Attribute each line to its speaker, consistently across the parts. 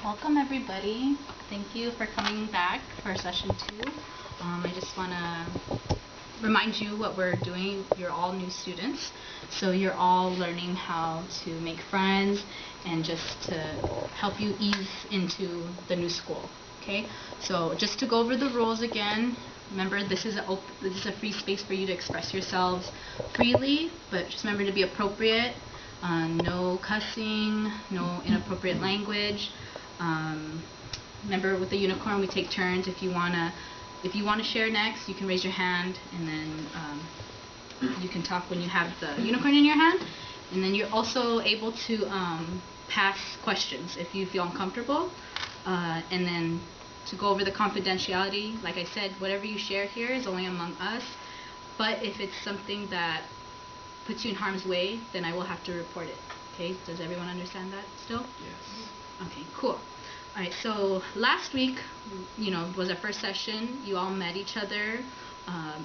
Speaker 1: Welcome everybody. Thank you for coming back for session 2. I just want to remind you what we're doing. You're all new students, so you're all learning how to make friends and just to help you ease into the new school. Okay, so just to go over the rules again. Remember, this is a free space for you to express yourselves freely, but just remember to be appropriate. No cussing, no inappropriate language. Remember, with the unicorn, we take turns. If you wanna share next, you can raise your hand, and then you can talk when you have the unicorn in your hand. And then you're also able to pass questions if you feel uncomfortable. And then to go over the confidentiality, like I said, whatever you share here is only among us. But if it's something that puts you in harm's way, then I will have to report it. Okay? Does everyone understand that still?
Speaker 2: Yes.
Speaker 1: Okay, cool. Alright, so last week, was our first session. You all met each other,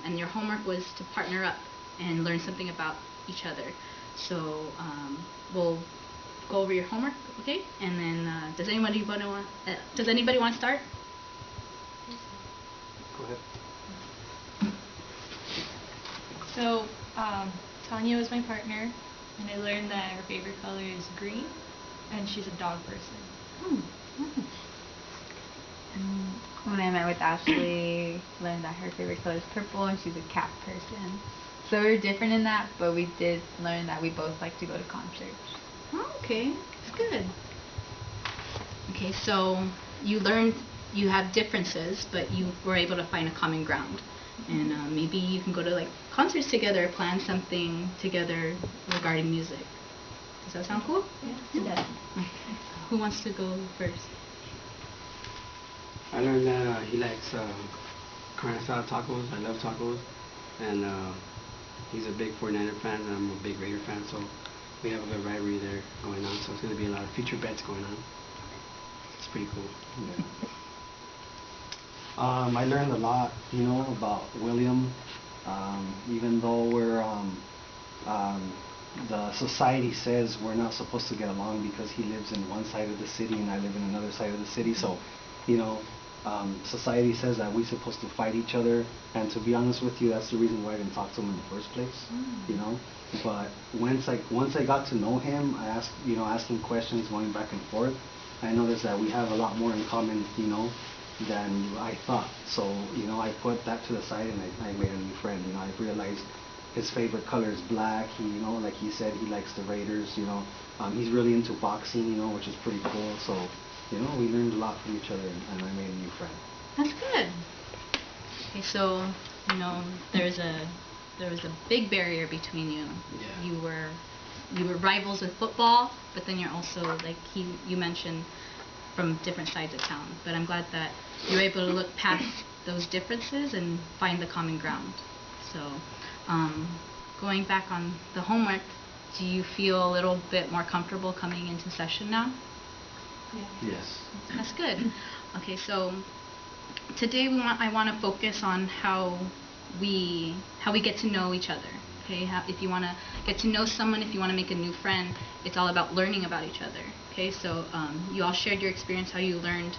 Speaker 1: and your homework was to partner up and learn something about each other. So we'll go over your homework, okay? And then does anybody want to start?
Speaker 2: Go ahead.
Speaker 3: So Tanya was my partner, and I learned that her favorite color is green, and she's a dog person.
Speaker 4: When I met with Ashley, learned that her favorite color is purple, and she's a cat person. So we were different in that, but we did learn that we both like to go to concerts.
Speaker 1: Oh, okay, that's good. Okay, so you learned you have differences, but you were able to find a common ground. And maybe you can go to concerts together, plan something together regarding music. Does that sound cool?
Speaker 4: Yeah, it does.
Speaker 1: Okay. Who wants to go first?
Speaker 2: I learned that he likes carne asada tacos. I love tacos. And he's a big 49er fan, and I'm a big Raider fan, so we have a good rivalry there going on. So it's going to be a lot of future bets going on. It's pretty cool.
Speaker 5: Yeah. I learned a lot, about William. Even though we're the society says we're not supposed to get along because he lives in one side of the city and I live in another side of the city. So, society says that we're supposed to fight each other. And to be honest with you, that's the reason why I didn't talk to him in the first place. But once I got to know him, I asked asking questions, going back and forth. I noticed that we have a lot more in common, than I thought. So, I put that to the side and I made a new friend. I realized his favorite color is black. He, like he said, he likes the Raiders. He's really into boxing, which is pretty cool. So, we learned a lot from each other, and I made a new friend.
Speaker 1: That's good. Okay, so there was a big barrier between you.
Speaker 2: Yeah.
Speaker 1: You were rivals with football, but then you're also you mentioned from different sides of town. But I'm glad that you were able to look past those differences and find the common ground. So, going back on the homework, do you feel a little bit more comfortable coming into session now?
Speaker 3: Yeah.
Speaker 2: Yes.
Speaker 1: That's good. Okay, so today I want to focus on how we get to know each other. Okay, if you want to get to know someone, if you want to make a new friend, it's all about learning about each other. Okay, so you all shared your experience, how you learned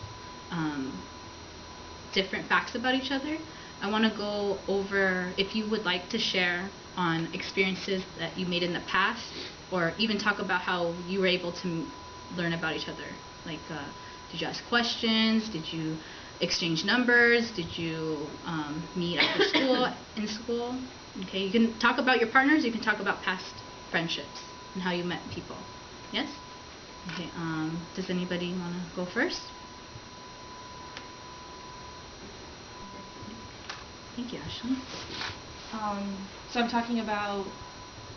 Speaker 1: different facts about each other. I want to go over if you would like to share on experiences that you made in the past, or even talk about how you were able to learn about each other. Like, did you ask questions? Did you exchange numbers? Did you meet after school, in school? Okay, you can talk about your partners. You can talk about past friendships and how you met people. Yes? Okay, does anybody want to go first? Thank you, Ashley.
Speaker 3: So I'm talking about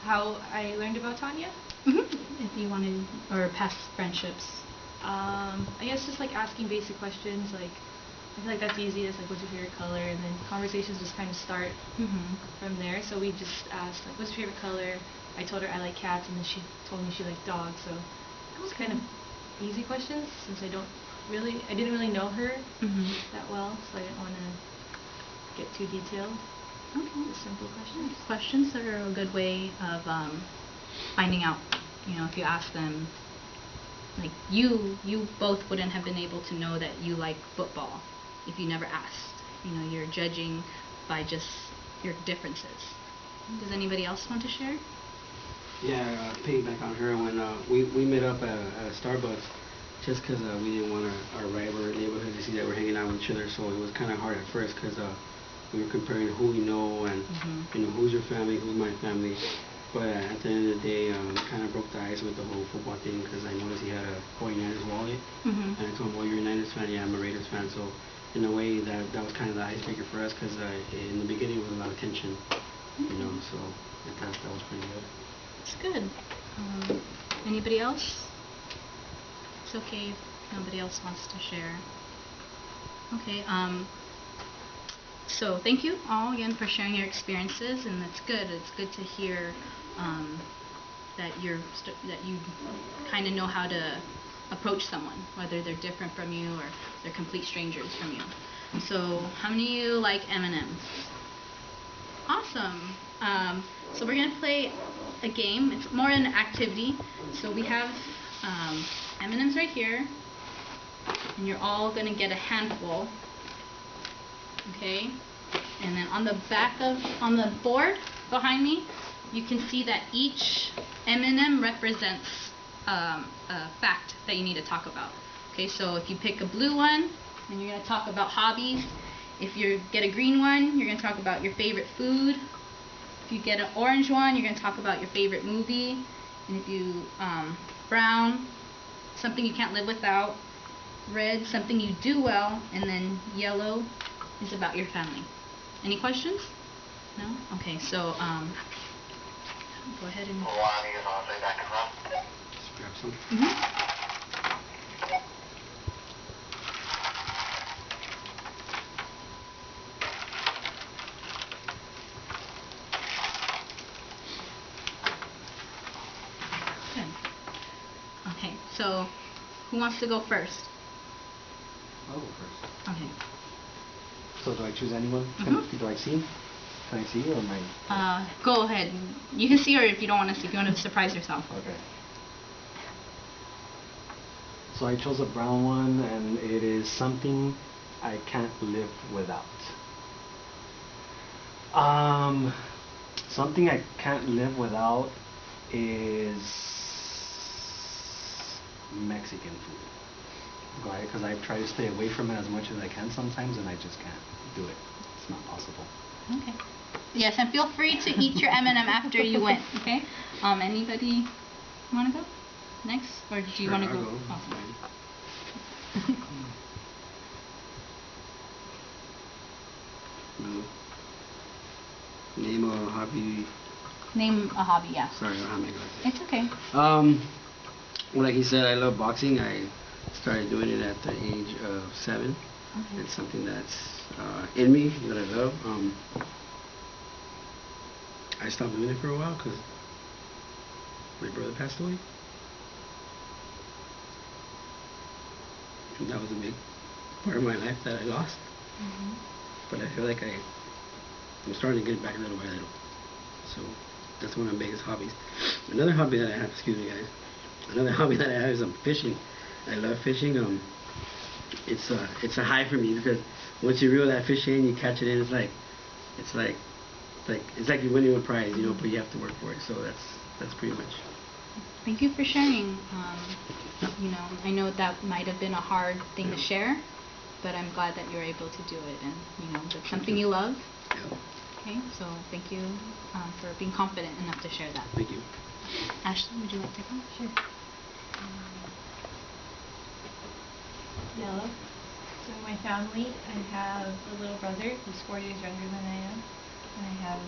Speaker 3: how I learned about Tanya.
Speaker 1: If you wanted, or past friendships.
Speaker 3: I guess just asking basic questions, I feel like that's easiest, what's your favorite color, and then conversations just kind of start from there. So we just asked, what's your favorite color? I told her I like cats, and then she told me she liked dogs. So it was kind of easy questions since I didn't really know her that well, so I didn't want to get too detailed.
Speaker 1: Okay.
Speaker 3: Just simple questions.
Speaker 1: Questions are a good way of finding out. If you ask them like you both wouldn't have been able to know that you like football if you never asked. You're judging by just your differences. Does anybody else want to share?
Speaker 2: Yeah, piggyback on her when we met up at a Starbucks just because we didn't want our rival neighborhood to see that we're hanging out with each other. So it was kind of hard at first because we were comparing who we know and who's your family, who's my family. But at the end of the day, kind of broke the ice with the whole football thing because I noticed he had a 49ers wallet. And I told him, well, you're a Niners fan. Yeah, I'm a Raiders fan. So in a way, that was kind of the icebreaker for us because in the beginning, it was a lot of tension. So that was pretty good.
Speaker 1: It's good. Anybody else? It's okay if nobody else wants to share. Okay. So thank you all again for sharing your experiences, and it's good. It's good to hear that you kind of know how to approach someone, whether they're different from you or they're complete strangers from you. So how many of you like M&Ms? Awesome. So we're gonna play a game. It's more an activity. So we have M&Ms right here, and you're all gonna get a handful. Okay, and then on the board behind me, you can see that each M&M represents a fact that you need to talk about. Okay, so if you pick a blue one, then you're going to talk about hobbies. If you get a green one, you're going to talk about your favorite food. If you get an orange one, you're going to talk about your favorite movie. And if you brown, something you can't live without. Red, something you do well. And then yellow is about your family. Any questions? No? Okay, so go ahead and...
Speaker 2: Just grab some.
Speaker 1: Good. Okay, so who wants to go first?
Speaker 5: I'll go first.
Speaker 1: Okay.
Speaker 5: So do I choose anyone? Do I see? Can I see or am I?
Speaker 1: Go ahead. You can see, or if you don't want to see, if you want to surprise yourself.
Speaker 5: Okay. So I chose a brown one, and it is something I can't live without. Something I can't live without is Mexican food. Right? Because I try to stay away from it as much as I can sometimes, and I just can't do it. It's not possible.
Speaker 1: Okay. Yes, and feel free to eat your M&M after you win. Okay. Anybody want to go next, or do you want to go?
Speaker 2: I'll go.
Speaker 1: Oh.
Speaker 2: No. Name a hobby.
Speaker 1: Name a hobby. Yeah.
Speaker 2: Sorry, I don't have my glasses.
Speaker 1: It's okay.
Speaker 2: Well, like he said, I love boxing. I started doing it at the age of 7.
Speaker 1: Okay.
Speaker 2: It's something that's in me that I love. I stopped doing it for a while because my brother passed away. And that was a big part of my life that I lost. But I feel like I'm starting to get it back little by little. So that's one of my biggest hobbies. Another hobby that I have, excuse me guys, another hobby that I have is fishing. I love fishing. It's a high for me because once you reel that fish in, you catch it in. It's like you're winning a prize, but you have to work for it. So that's pretty much.
Speaker 1: Thank you for sharing. I know that might have been a hard thing to share, but I'm glad that you're able to do it, and that's something you love.
Speaker 2: Yeah.
Speaker 1: Okay, so thank you for being confident enough to share that.
Speaker 2: Thank you.
Speaker 1: Ashley, would you like to go?
Speaker 3: Sure. Yellow. So in my family, I have a little brother who's 4 years younger than I am, and I have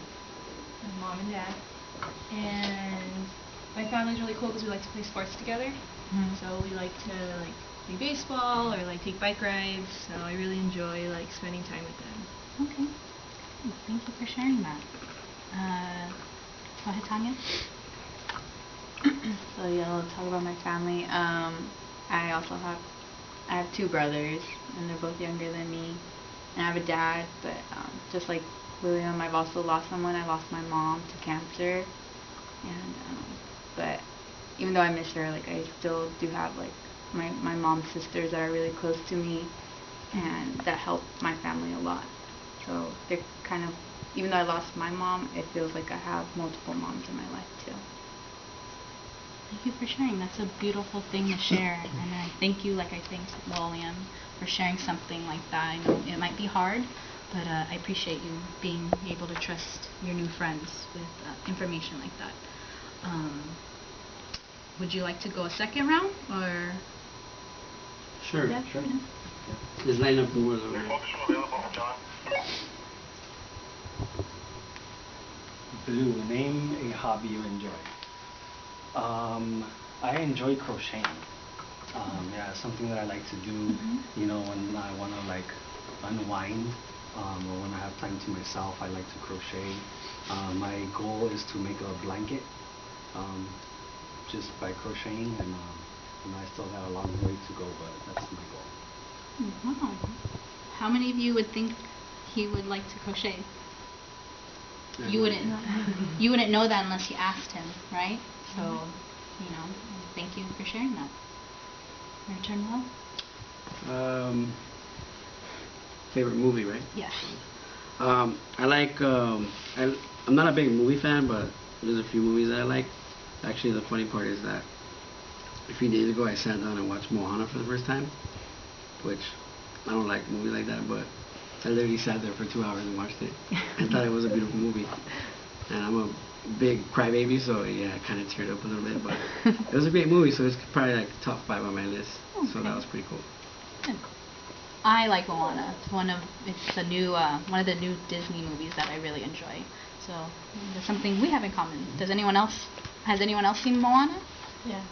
Speaker 3: my mom and dad. And my family's really cool because we like to play sports together. So we like to play baseball or take bike rides. So I really enjoy spending time with them.
Speaker 1: Okay. Thank you for sharing that. Go ahead, Tanya.
Speaker 4: So yeah, I'll talk about my family. I have 2 brothers, and they're both younger than me. And I have a dad, but just like William, I've also lost someone. I lost my mom to cancer, and but even though I miss her, like I still do have like my mom's sisters that are really close to me, and that help my family a lot. So they're kind of, even though I lost my mom, it feels like I have multiple moms in my life too.
Speaker 1: Thank you for sharing. That's a beautiful thing to share. And I thank you, like I thanked William, for sharing something like that. I know it might be hard, but I appreciate you being able to trust your new friends with information like that. Would you like to go a second round, or?
Speaker 2: Sure.
Speaker 1: Yeah,
Speaker 5: Sure.
Speaker 1: yeah.
Speaker 2: Let's line up the words over here.
Speaker 5: Blue, name a hobby you enjoy. I enjoy crocheting. Yeah, it's something that I like to do, you know, when I want to like unwind, or when I have time to myself, I like to crochet. My goal is to make a blanket, just by crocheting, and I still got a long way to go, but that's my goal.
Speaker 1: Wow. How many of you would think he would like to crochet? You wouldn't. You wouldn't know that unless you asked him, right? So, you know, thank you for sharing that. Your turn, Will?
Speaker 2: Favorite movie, right?
Speaker 1: Yes.
Speaker 2: I like. I'm not a big movie fan, but there's a few movies that I like. Actually, the funny part is that a few days ago I sat down and watched Moana for the first time, which I don't like movies like that, but I literally sat there for 2 hours and watched it. I thought it was a beautiful movie, and I'm a big crybaby, so yeah, I kind of teared up a little bit. But it was a great movie, so it's probably like top 5 on my list. So that was pretty cool.
Speaker 1: Good. I like Moana. It's one of the new Disney movies that I really enjoy. So there's something we have in common. Has anyone else seen Moana?
Speaker 3: Yeah.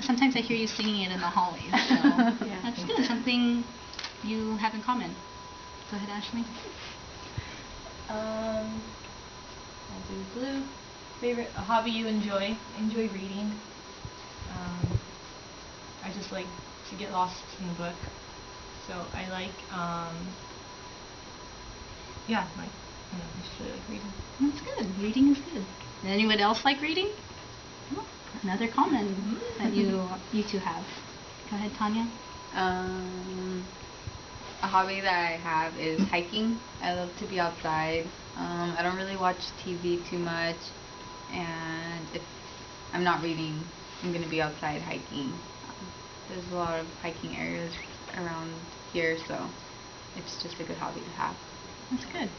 Speaker 1: Sometimes I hear you singing it in the hallways. So
Speaker 3: Yeah.
Speaker 1: that's good. Something you have in common. Go ahead, Ashley.
Speaker 3: I'll do blue. A hobby you enjoy? I enjoy reading. I just like to get lost in the book. So I like, I just really like reading.
Speaker 1: That's good. Reading is good. Does anyone else like reading? Oh, another common that you two have. Go ahead, Tanya.
Speaker 4: A hobby that I have is hiking. I love to be outside. I don't really watch TV too much, and if I'm not reading, I'm gonna be outside hiking. There's a lot of hiking areas around here, so it's just a good hobby to have.
Speaker 1: That's good.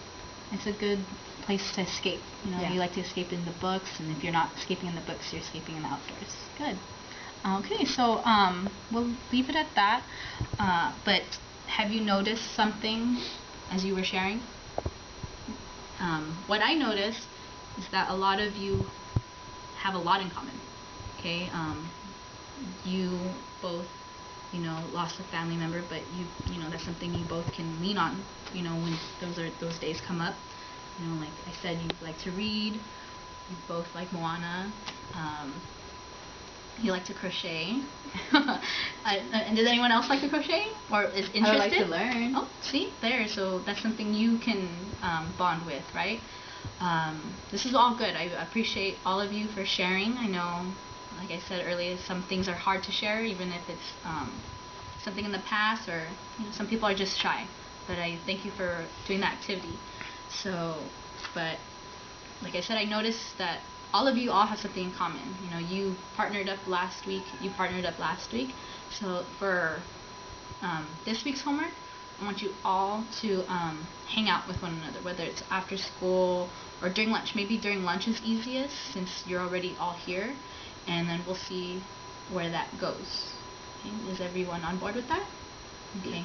Speaker 1: It's a good place to escape. You know,
Speaker 4: Yeah.
Speaker 1: you like to escape in the books, and if you're not escaping in the books, you're escaping in the outdoors. Good. Okay, so we'll leave it at that. But have you noticed something as you were sharing? What I noticed is that a lot of you have a lot in common. Okay, you both, lost a family member, but you know that's something you both can lean on. You know, when those days come up. You know, like I said, you like to read. You both like Moana. You like to crochet. And does anyone else like to crochet or is interested?
Speaker 4: I would like to learn.
Speaker 1: Oh, see there. So that's something you can bond with, right? This is all good. I appreciate all of you for sharing. I know, like I said earlier, some things are hard to share, even if it's something in the past, or some people are just shy. But I thank you for doing that activity. So, but like I said, I noticed that all of you all have something in common. You know, you partnered up last week. You partnered up last week. So for this week's homework, I want you all to hang out with one another, whether it's after school or during lunch. Maybe during lunch is easiest since you're already all here, and then we'll see where that goes. Okay? Is everyone on board with that? Okay.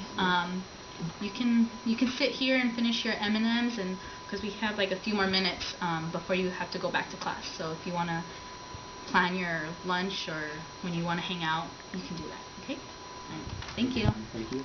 Speaker 1: You can sit here and finish your M&Ms, and because we have like a few more minutes before you have to go back to class. So if you want to plan your lunch or when you want to hang out, you can do that. Okay. All right. Thank you.
Speaker 5: Thank you.